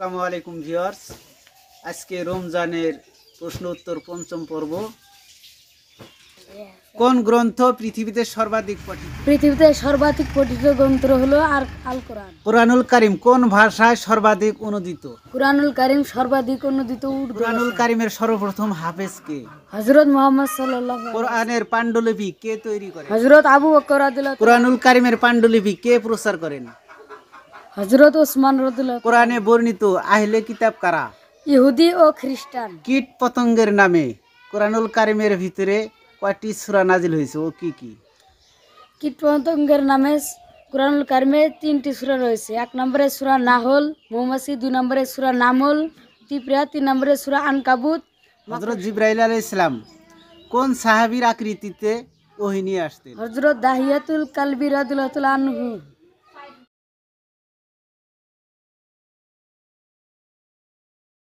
আসসালামু আলাইকুম ভিউয়ার্স, আজকে রমজানের প্রশ্ন উত্তর পঞ্চম পর্ব। কোন গ্রন্থ পৃথিবীতে সর্বাধিক পঠিত? পৃথিবীতে সর্বাধিক পঠিত গ্রন্থ হলো আল কোরআন। কুরআনুল কারীম কোন ভাষায় সর্বাধিক অনুদিত? কুরআনুল কারীম সর্বাধিক অনুদিত উর্দু কুরআনুল ভাষায়। কারীমের সর্বপ্রথম হাফেজ কে? হযরত মুহাম্মদ সাল্লাল্লাহু আলাইহি কোরআনের পাণ্ডুলিপি কে তৈরি করেন? হযরত আবু বকর রাদিয়াল্লাহু তাআলা। কুরআনুল কারীমের পাণ্ডুলিপি কে প্রচার করেন? হযরত ওসমান রাদিয়াল্লাহু তাআলা। কোরআনে বর্ণিত আহলে কিতাব কারা? ইহুদি ও খ্রিস্টান। কীট পতঙ্গের নামে কুরআনুল কারীমের ভিতরে কয়টি সূরা নাজিল হয়েছে ও কি কি? কীটপতঙ্গের নামে কুরআনুল কারীমে 3টি সূরা রয়েছে। 1 নম্বরে সূরা নাহল, মৌমাছি, 2 নম্বরে সূরা নামল, তিপরা, 3 নম্বরে সূরা আনকাবুত। হযরত জিবরাইল আলাইহিস সালাম কোন সাহাবীর আকৃতিতে ওহী নিয়ে আসতেন? হযরত দাহিয়াতুল কালবি রাদিয়াল্লাহু তাআলা আনহু।